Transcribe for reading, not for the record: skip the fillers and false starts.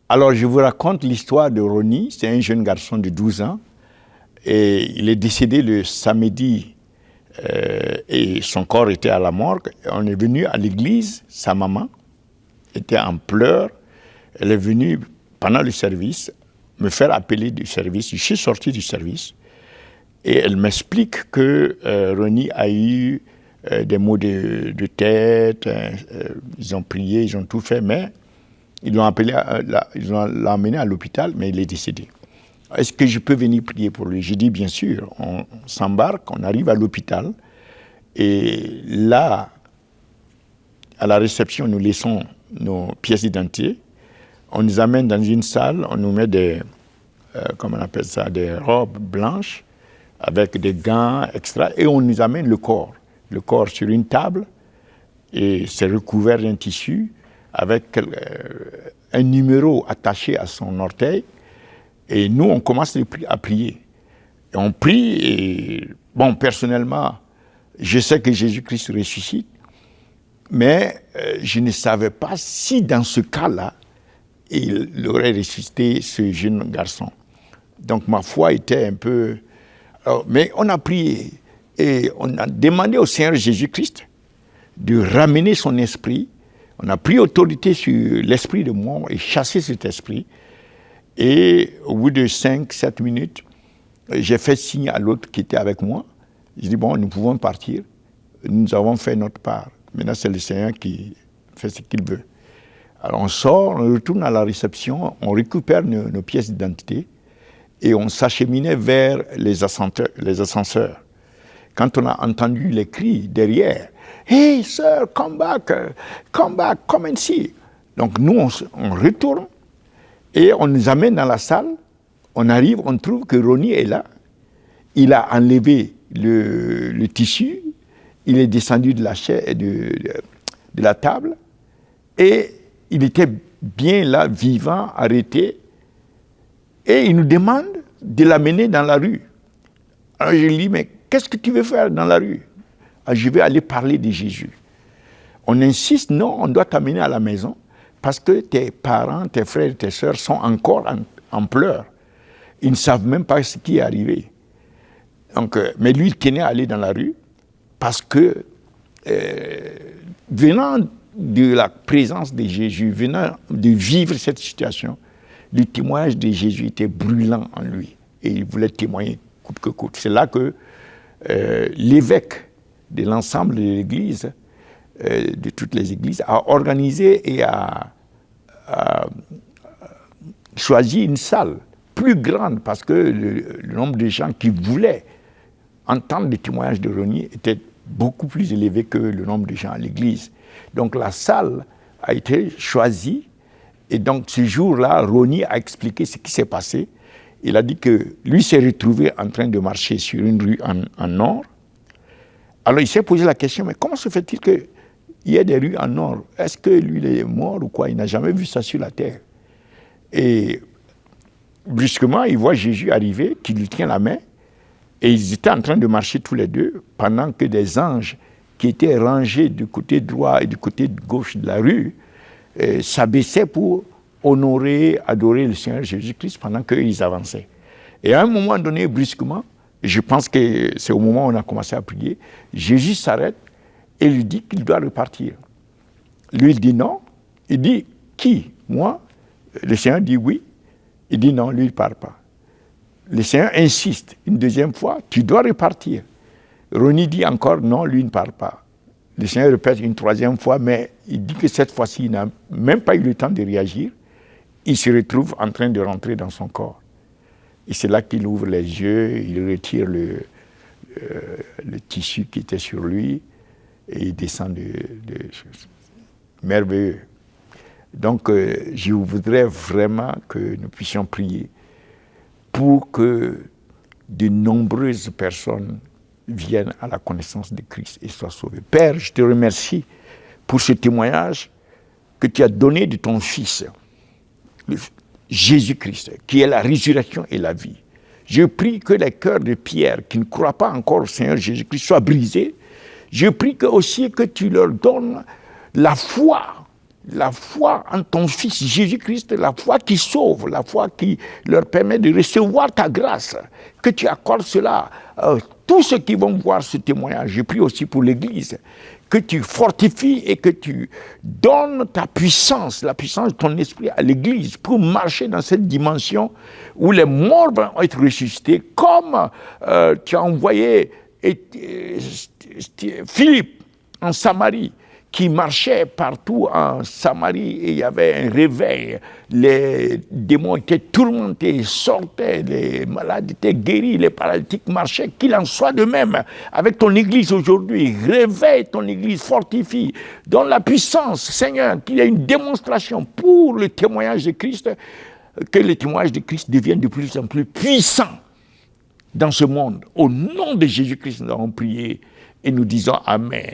Alors, je vous raconte l'histoire de Ronnie. C'est un jeune garçon de 12 ans. Et il est décédé le samedi. Et son corps était à la morgue. On est venu à l'église. Sa maman était en pleurs. Elle est venue, pendant le service, me faire appeler du service. Je suis sorti du service. Et elle m'explique que Ronnie a eu des maux de tête. Ils ont prié, ils ont tout fait, mais ils l'ont emmené à l'hôpital, mais il est décédé. Est-ce que je peux venir prier pour lui? J'ai dit bien sûr. On s'embarque, on arrive à l'hôpital. Et là, à la réception, nous laissons nos pièces d'identité. On nous amène dans une salle, on nous met des robes blanches avec des gants extra, et on nous amène le corps sur une table, et c'est recouvert d'un tissu avec un numéro attaché à son orteil, et nous, on commence à prier. Et on prie, et bon, personnellement, je sais que Jésus-Christ ressuscite, mais je ne savais pas si dans ce cas-là, il aurait ressuscité ce jeune garçon. Donc ma foi était un peu... mais on a prié, et on a demandé au Seigneur Jésus-Christ de ramener son esprit. On a pris autorité sur l'esprit de mort et chassé cet esprit. Et au bout de 5-7 minutes, j'ai fait signe à l'autre qui était avec moi. J'ai dit, bon, nous pouvons partir. Nous avons fait notre part. Maintenant, c'est le Seigneur qui fait ce qu'il veut. Alors on sort, on retourne à la réception, on récupère nos pièces d'identité et on s'acheminait vers les ascenseurs. Quand on a entendu les cris derrière, « Hey, sir, come back, come and see ». Donc nous, on retourne et on nous amène dans la salle. On arrive, on trouve que Ronnie est là. Il a enlevé le tissu, il est descendu de la chaise, de la table, et il était bien là, vivant, arrêté, et il nous demande de l'amener dans la rue. Alors je lui dis, mais qu'est-ce que tu veux faire dans la rue? Alors, je vais aller parler de Jésus. On insiste, non, on doit t'amener à la maison, parce que tes parents, tes frères et tes sœurs sont encore en pleurs. Ils ne savent même pas ce qui est arrivé. Donc, mais lui, il tenait à aller dans la rue, parce que, venant de la présence de Jésus, venant de vivre cette situation, le témoignage de Jésus était brûlant en lui. Et il voulait témoigner coûte que coûte. C'est là que l'évêque de l'ensemble de l'Église, de toutes les églises, a organisé et a choisi une salle plus grande, parce que le nombre de gens qui voulaient entendre le témoignage de Ronnie était beaucoup plus élevé que le nombre de gens à l'église. Donc la salle a été choisie, et donc ce jour-là, Ronnie a expliqué ce qui s'est passé. Il a dit que lui s'est retrouvé en train de marcher sur une rue en or. Alors il s'est posé la question, mais comment se fait-il qu'il y ait des rues en or? Est-ce que lui il est mort ou quoi? Il n'a jamais vu ça sur la terre. Et brusquement, il voit Jésus arriver, qui lui tient la main, et ils étaient en train de marcher tous les deux, pendant que des anges qui étaient rangés du côté droit et du côté gauche de la rue s'abaissaient pour honorer, adorer le Seigneur Jésus-Christ pendant qu'ils avançaient. Et à un moment donné, brusquement, je pense que c'est au moment où on a commencé à prier, Jésus s'arrête et lui dit qu'il doit repartir. Lui, il dit non. Il dit, qui? Moi? Le Seigneur dit oui. Il dit non, lui, il ne part pas. Le Seigneur insiste une deuxième fois, tu dois repartir. Ronnie dit encore non, lui ne part pas. Le Seigneur répète une troisième fois, mais il dit que cette fois-ci, il n'a même pas eu le temps de réagir. Il se retrouve en train de rentrer dans son corps. Et c'est là qu'il ouvre les yeux, il retire le tissu qui était sur lui, et il descend de merveilleux. Donc, je voudrais vraiment que nous puissions prier pour que de nombreuses personnes viennent à la connaissance de Christ et soient sauvées. Père, je te remercie pour ce témoignage que tu as donné de ton Fils, Jésus-Christ, qui est la résurrection et la vie. Je prie que les cœurs de Pierre, qui ne croient pas encore au Seigneur Jésus-Christ, soient brisés. Je prie aussi que tu leur donnes la foi la foi en ton Fils Jésus-Christ, la foi qui sauve, la foi qui leur permet de recevoir ta grâce, que tu accordes cela à tous ceux qui vont voir ce témoignage. Je prie aussi pour l'Église, que tu fortifies et que tu donnes ta puissance, la puissance de ton esprit à l'Église pour marcher dans cette dimension où les morts vont être ressuscités, comme tu as envoyé Philippe en Samarie, qui marchait partout en Samarie et il y avait un réveil. Les démons étaient tourmentés, sortaient, les malades étaient guéris, les paralytiques marchaient. Qu'il en soit de même avec ton Église aujourd'hui. Réveille ton Église, fortifie, donne la puissance, Seigneur, qu'il y ait une démonstration pour le témoignage de Christ, que le témoignage de Christ devienne de plus en plus puissant dans ce monde. Au nom de Jésus-Christ, nous avons prié et nous disons Amen.